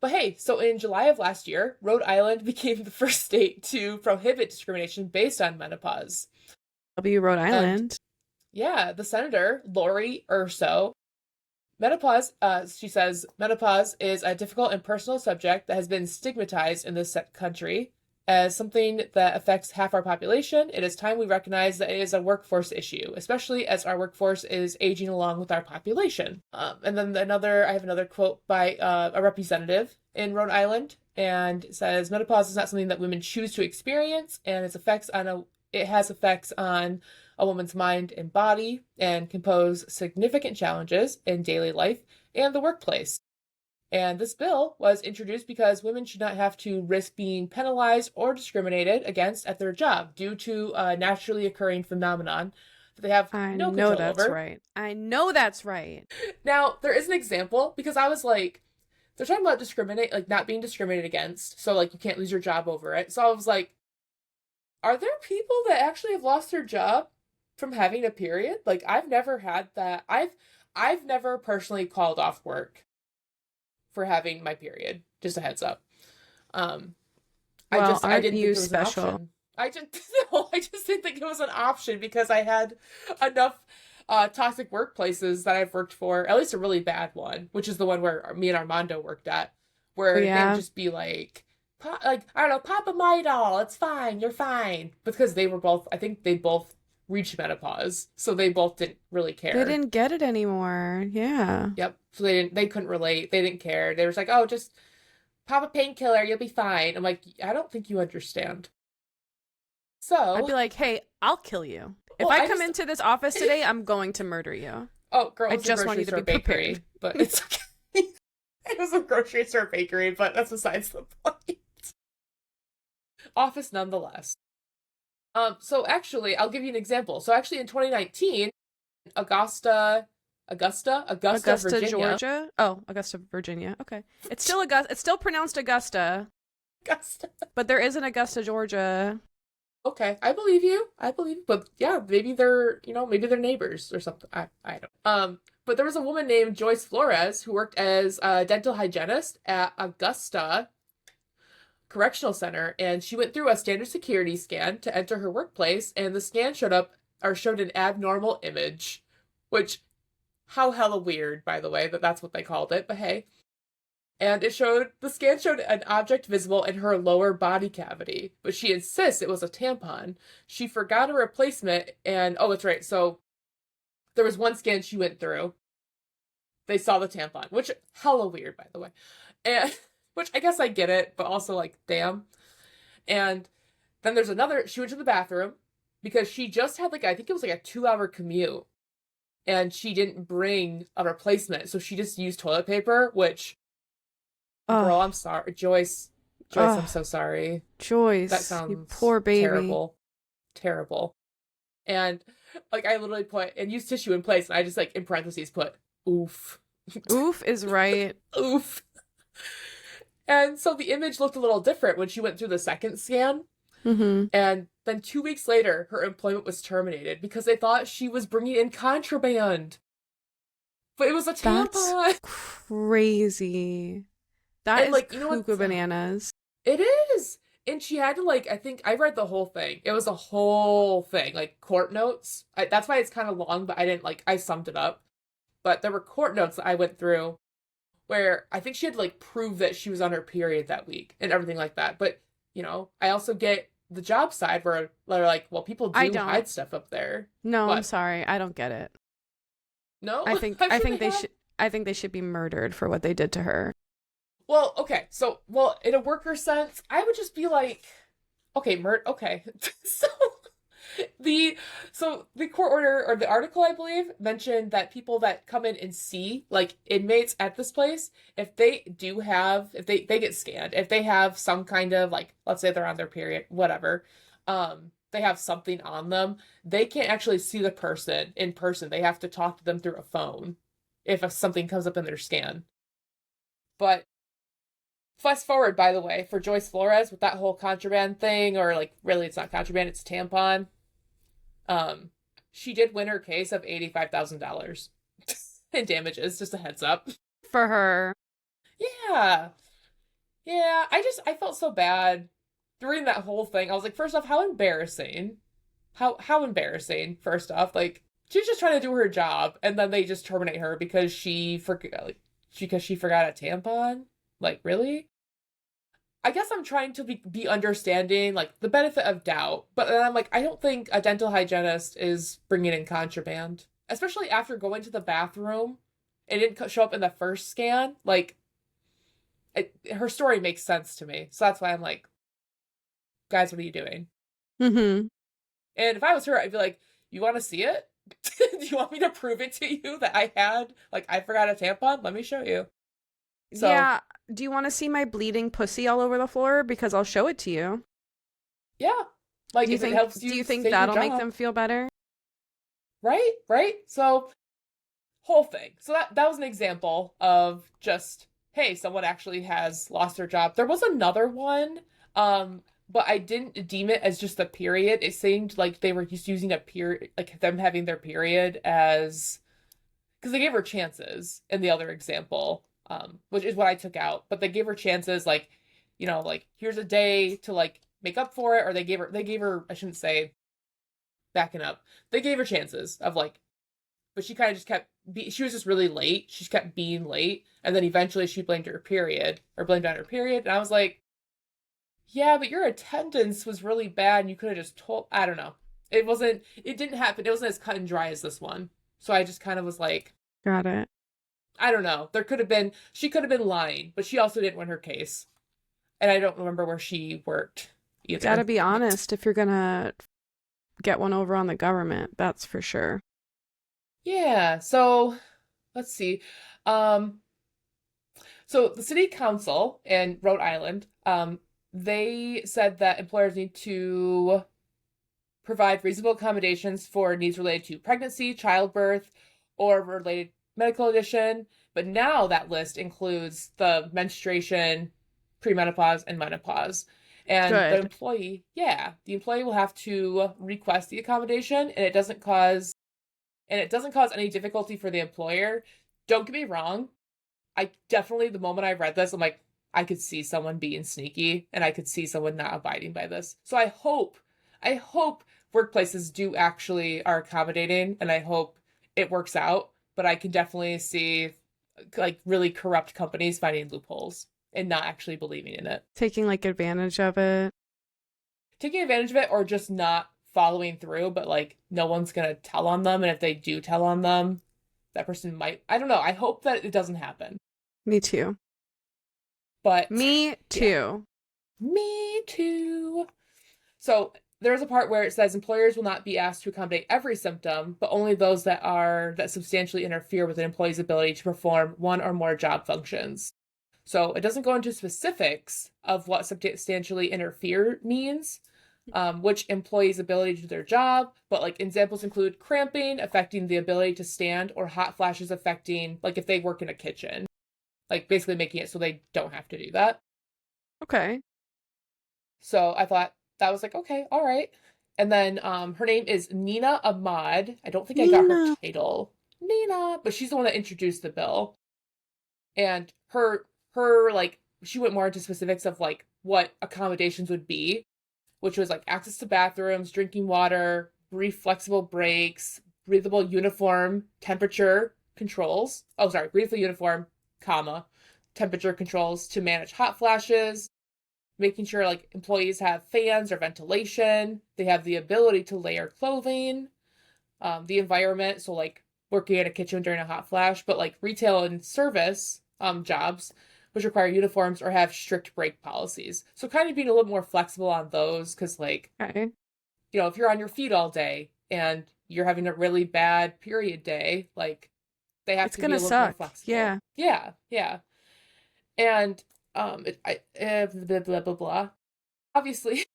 But hey, so in July of last year, Rhode Island became the first state to prohibit discrimination based on menopause. Rhode Island. Yeah, the senator, Lori Urso. Menopause, she says, menopause is a difficult and personal subject that has been stigmatized in this country as something that affects half our population. It is time we recognize that it is a workforce issue, especially as our workforce is aging along with our population. And then I have another quote by a representative in Rhode Island, and it says, menopause is not something that women choose to experience, and it has effects on a woman's mind and body and can pose significant challenges in daily life and the workplace. And this bill was introduced because women should not have to risk being penalized or discriminated against at their job due to a naturally occurring phenomenon that they have no control over. I know that's right. I know that's right. Now, there is an example because I was like, they're talking about not being discriminated against. So like you can't lose your job over it. So I was like, are there people that actually have lost their job from having a period? Like I've never had that. I've never personally called off work for having my period. Just a heads up. I didn't think it was special? An option. I just didn't think it was an option because I had enough toxic workplaces that I've worked for, at least a really bad one, which is the one where me and Armando worked at, where they would just be like, I don't know, Papa Midol, it's fine, you're fine. Because I think they both reached menopause, so they both didn't really care. They didn't get it anymore. Yeah. Yep. So they couldn't relate. They didn't care. They were like, oh, just pop a painkiller, you'll be fine. I'm like, I don't think you understand. So I'd be like, hey, I'll kill you. If I come into this office today, I'm going to murder you. Oh, girl, I just want you to be prepared. But it's okay. It was a grocery store bakery, but that's besides the point. Office nonetheless. So actually, I'll give you an example. So actually in 2019, Augusta, Virginia. Georgia? Oh, Augusta, Virginia. Okay. It's still pronounced Augusta. Augusta. But there is an Augusta, Georgia. Okay, I believe you. But yeah, maybe they're neighbors or something. I don't. But there was a woman named Joyce Flores who worked as a dental hygienist at Augusta Correctional Center, and she went through a standard security scan to enter her workplace, and the scan showed an abnormal image, which how hella weird, by the way, that that's what they called it, but hey. And the scan showed an object visible in her lower body cavity, but she insists it was a tampon. She forgot a replacement, and oh, that's right. So there was one scan she went through. They saw the tampon, which hella weird, by the way. And which I guess I get it, but also like, damn. And then there's another, she went to the bathroom because she just had like, I think it was like a 2 hour commute, and she didn't bring a replacement. So she just used toilet paper, which, girl, I'm sorry. Joyce, I'm so sorry. Joyce, That sounds you poor baby. terrible. Terrible. And like, I literally put, and used tissue in place, and I just like, in parentheses, put, oof. Oof is right. Oof. And so the image looked a little different when she went through the second scan. Mm-hmm. And then 2 weeks later, her employment was terminated because they thought she was bringing in contraband. But it was a tampon. That's crazy. That And, is like, you know cuckoo what? bananas. It is. And she had to, like, I think I read the whole thing. It was a whole thing, like court notes. That's why it's kind of long, but I didn't, like, I summed it up. But there were court notes that I went through where I think she had to, like, prove that she was on her period that week and everything like that. But, you know, I also get the job side where they're like, well, people do hide stuff up there. No, What? I'm sorry. I don't get it. No? I think they should be murdered for what they did to her. Well, okay. So, well, in a worker sense, I would just be like, okay, okay. the the court order, or the article, I believe, mentioned that people that come in and see, like, inmates at this place, if they get scanned, if they have some kind of, like, let's say they're on their period, whatever, they have something on them, they can't actually see the person in person. They have to talk to them through a phone if something comes up in their scan. But fast forward, by the way, for Joyce Flores with that whole contraband thing, or like, really, it's not contraband, it's tampon. She did win her case of $85,000 in damages, just a heads up. For her. Yeah. Yeah, I felt so bad during that whole thing. I was like, first off, how embarrassing. How embarrassing, first off. Like, she's just trying to do her job, and then they just terminate her because she forgot a tampon? Like, really? I guess I'm trying to be understanding, like, the benefit of doubt. But then I'm like, I don't think a dental hygienist is bringing in contraband. Especially after going to the bathroom. It didn't show up in the first scan. Like, her story makes sense to me. So that's why I'm like, guys, what are you doing? Mm-hmm. And if I was her, I'd be like, you want to see it? Do you want me to prove it to you that I forgot a tampon? Let me show you. So, yeah. Do you want to see my bleeding pussy all over the floor? Because I'll show it to you. yeah. Like, Do you if think, it helps do you you think save your that'll make job. them feel better? Right? So, whole thing. So that was an example of just, hey, someone actually has lost their job. There was another one, but I didn't deem it as just a period. It seemed like they were just using a period, like them having their period as, because they gave her chances in the other example, which is what I took out. But they gave her chances, like, you know, like, here's a day to, like, make up for it, or they gave her, I shouldn't say, backing up. They gave her chances of, like, but she kind of just she was just really late. She just kept being late. And then eventually she blamed on her period. And I was like, yeah, but your attendance was really bad, and you could have just told, I don't know. It didn't happen. It wasn't as cut and dry as this one. So I just kind of was like, Got it. I don't know. She could have been lying, but she also didn't win her case. And I don't remember where she worked either. Gotta be honest if you're gonna get one over on the government. That's for sure. Yeah, so let's see. So the city council in Rhode Island, they said that employers need to provide reasonable accommodations for needs related to pregnancy, childbirth, or related medical condition. But now that list includes the menstruation, premenopause, and menopause. And Good. the employee will have to request the accommodation, and it doesn't cause and it doesn't cause any difficulty for the employer, don't get me wrong. I definitely, the moment I read this, I'm like, I could see someone being sneaky and I could see someone not abiding by this. So I hope workplaces do actually are accommodating and I hope it works out. But I can definitely see like really corrupt companies finding loopholes and not actually believing in it. Taking like advantage of it. Taking advantage of it or just not following through, but like no one's gonna tell on them. And if they do tell on them, that person might, I don't know. I hope that it doesn't happen. Me too. But Me too. yeah. Me too. So there's a part where it says employers will not be asked to accommodate every symptom, but only those that substantially interfere with an employee's ability to perform one or more job functions. So it doesn't go into specifics of what substantially interfere means, which employees' ability to do their job, but like examples include cramping affecting the ability to stand or hot flashes affecting, like if they work in a kitchen, like basically making it so they don't have to do that. Okay. So I thought that was like, okay, all right. And then her name is Nina Ahmad. I don't think I got her title. Nina, but she's the one that introduced the bill. And her like she went more into specifics of like what accommodations would be, which was like access to bathrooms, drinking water, brief flexible breaks, breathable uniform temperature controls. Oh, sorry, breathable uniform, comma, temperature controls to manage hot flashes, making sure like employees have fans or ventilation, they have the ability to layer clothing, the environment, so like working in a kitchen during a hot flash, but like retail and service jobs, which require uniforms or have strict break policies. So kind of being a little more flexible on those, because like, Okay. you know, if you're on your feet all day and you're having a really bad period day, like they have It's to be a gonna little more suck. flexible. Yeah. Yeah. And blah blah blah blah. Obviously,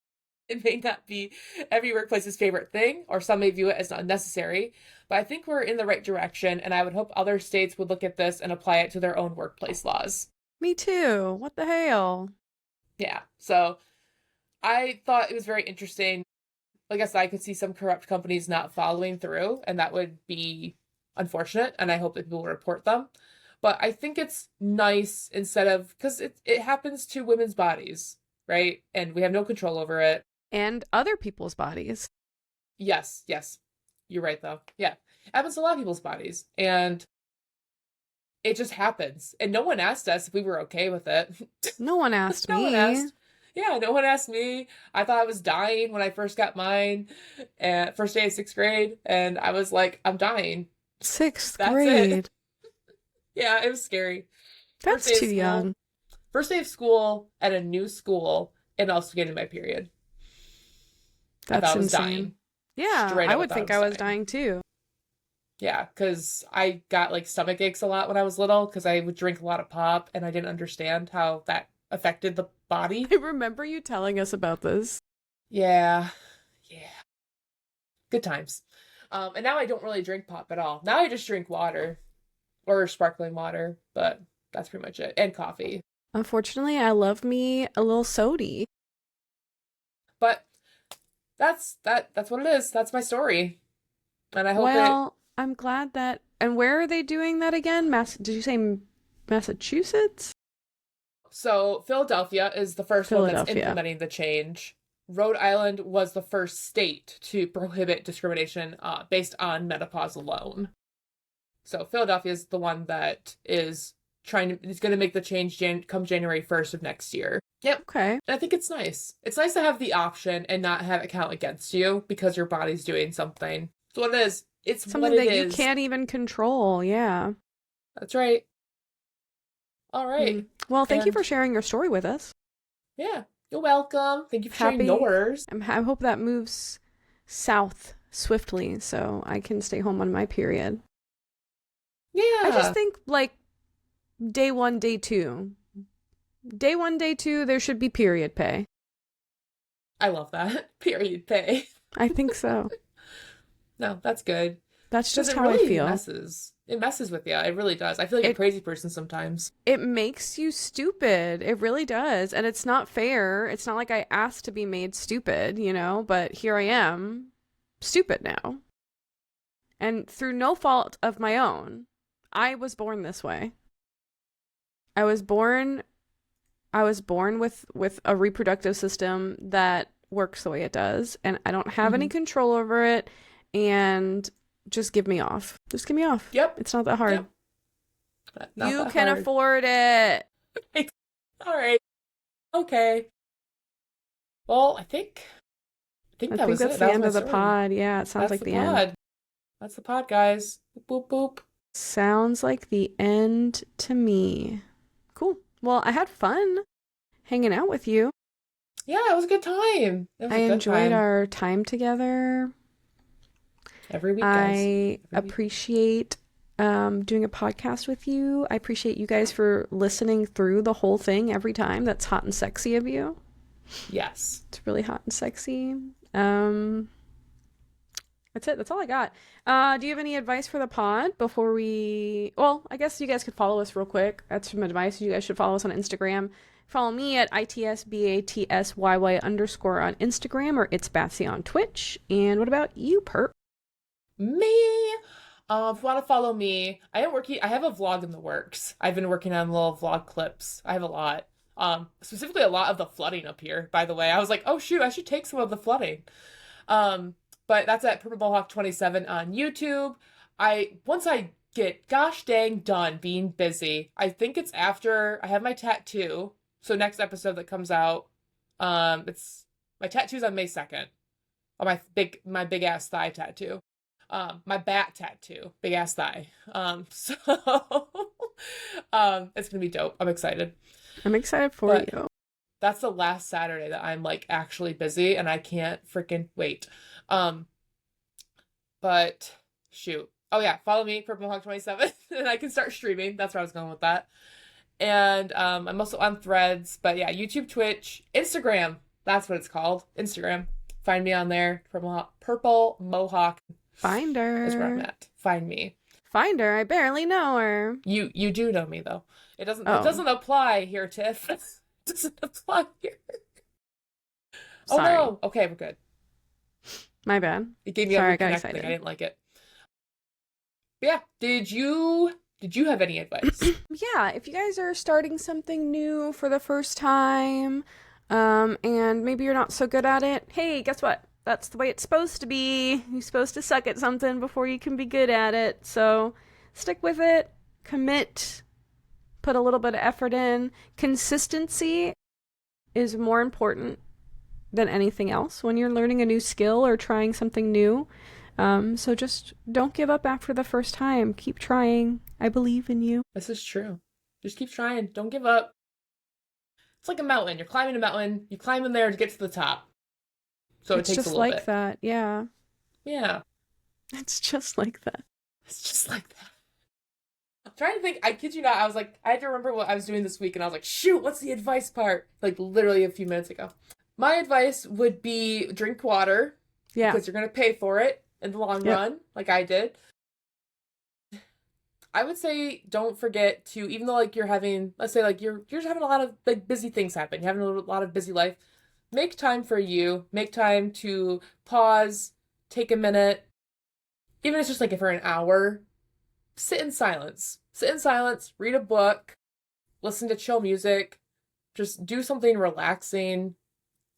it may not be every workplace's favorite thing, or some may view it as unnecessary, but I think we're in the right direction, and I would hope other states would look at this and apply it to their own workplace laws. Me too. What the hell? Yeah, so I thought it was very interesting. Like I said, I could see some corrupt companies not following through, and that would be unfortunate, and I hope that people will report them. But I think it's nice instead of, because it happens to women's bodies, right? And we have no control over it. And other people's bodies. Yes. You're right, though. Yeah. It happens to a lot of people's bodies. And it just happens. And no one asked us if we were okay with it. No one asked No me. one asked. Yeah, no one asked me. I thought I was dying when I first got mine, and first day of sixth grade, and I was like, I'm dying. Sixth That's grade. it. Yeah, it was scary. That's too young. First day of school at a new school, and also getting my period. I That's thought I was insane. dying. Yeah, Straight I up would thought think I was dying too. Yeah, because I got like stomach aches a lot when I was little because I would drink a lot of pop and I didn't understand how that affected the body. I remember you telling us about this. Yeah. Good times. And now I don't really drink pop at all. Now I just drink water or sparkling water, but that's pretty much it. And coffee. Unfortunately, I love me a little sody. But that's what it is. That's my story. And I hope I'm glad that. And where are they doing that again? Did you say Massachusetts? So Philadelphia is the first one that's implementing the change. Rhode Island was the first state to prohibit discrimination based on menopause alone. So Philadelphia is the one that is going to make the change come January 1st of next year. Yep. Okay. And I think it's nice. It's nice to have the option and not have it count against you because your body's doing something. So what it is, it's something what it that is. You can't even control. Yeah. That's right. All right. Well, thank you for sharing your story with us. Yeah. You're welcome. Thank you for sharing yours. I hope that moves south swiftly so I can stay home on my period. Yeah. I just think like day 1, day 2. Day 1, day 2, there should be period pay. I love that. Period pay. I think so. No, that's good. That's just how I feel. It messes with you. It really does. I feel like a crazy person sometimes. It makes you stupid. It really does. And it's not fair. It's not like I asked to be made stupid, but here I am, stupid now. And through no fault of my own, I was born this way. I was born with a reproductive system that works the way it does, and I don't have any control over it, and just give me off. Just give me off. Yep. It's not that hard. Yep. Not you that can hard. afford it. All right. Okay. Well, I think that was that's it. the end of the pod. Yeah, it sounds like the end. That's the pod, guys. Boop, boop, boop. Sounds like the end to me. Cool. Well, I had fun hanging out with you. Yeah, it was a good time. I enjoyed our time together. Every week, guys. I appreciate doing a podcast with you. I appreciate you guys for listening through the whole thing every time. That's hot and sexy of you. Yes. It's really hot and sexy. That's it. That's all I got. Do you have any advice for the pod before we... Well, I guess you guys could follow us real quick. That's some advice. You guys should follow us on Instagram. Follow me at ITSBATSYY_ on Instagram, or It's Batsy on Twitch. And what about you, Perp? Me? If you want to follow me, I have a vlog in the works. I've been working on little vlog clips. I have a lot. Specifically a lot of the flooding up here, by the way. I was like, oh shoot, I should take some of the flooding. But that's at Purple Mohawk 27 on YouTube. Once I get gosh dang done being busy, I think it's after I have my tattoo. So next episode that comes out, it's my tattoo's on May 2nd. On my big ass thigh tattoo. My bat tattoo, big ass thigh. So it's gonna be dope. I'm excited. I'm excited for you. That's the last Saturday that I'm like actually busy, and I can't freaking wait. But shoot. Oh yeah, follow me, Purple Hawk 27, and I can start streaming. That's where I was going with that. And I'm also on Threads, but yeah, YouTube, Twitch, Instagram. That's what it's called. Instagram. Find me on there. Purple Mohawk. Find her. Is where I'm at. Find me. Find her. I barely know her. You do know me though. It doesn't apply here, Tiff. It doesn't apply here. Sorry. Oh no. Okay, we're good. My bad. It gave me Sorry, a I got reconnect excited. thing. I didn't like it. But yeah. Did you have any advice? Yeah, if you guys are starting something new for the first time, and maybe you're not so good at it, hey, guess what? That's the way it's supposed to be. You're supposed to suck at something before you can be good at it. So stick with it, commit, put a little bit of effort in. Consistency is more important than anything else when you're learning a new skill or trying something new. So just don't give up after the first time. Keep trying. I believe in you. This is true. Just keep trying. Don't give up. It's like a mountain. You're climbing a mountain. You climb in there to get to the top. So it takes a little bit. It's just like that. Yeah. Yeah. It's just like that. It's just like that. I'm trying to think. I kid you not. I was like, I had to remember what I was doing this week, and I was like, shoot, what's the advice part? Like literally a few minutes ago. My advice would be drink water. Yeah. Because you're going to pay for it in the long run, like I did. I would say don't forget to, even though like you're having, let's say like you're just having a lot of like busy things happen. You're having a lot of busy life. Make time for you. Make time to pause, take a minute. Even if it's just like for an hour, sit in silence. Sit in silence, read a book, listen to chill music. Just do something relaxing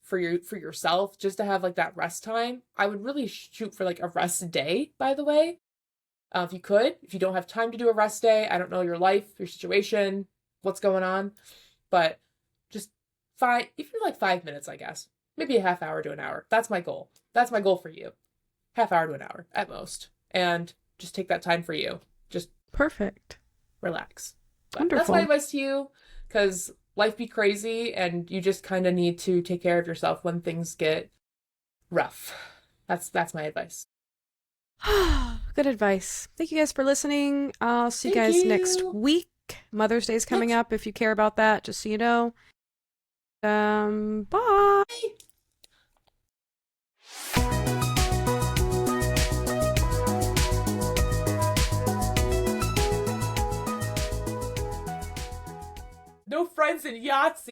for yourself, just to have like that rest time. I would really shoot for like a rest day, by the way. If you could. If you don't have time to do a rest day, I don't know your life, your situation, what's going on, but just even like 5 minutes, I guess. Maybe a half hour to an hour. That's my goal. That's my goal for you. Half hour to an hour at most. And just take that time for you. Just perfect. Relax. But wonderful. That's my advice to you, because life be crazy and you just kind of need to take care of yourself when things get rough. That's my advice. Good advice. Thank you guys for listening. I'll see you guys next week. Mother's Day is coming up. If you care about that, just so you know. Bye. No friends in Yahtzee.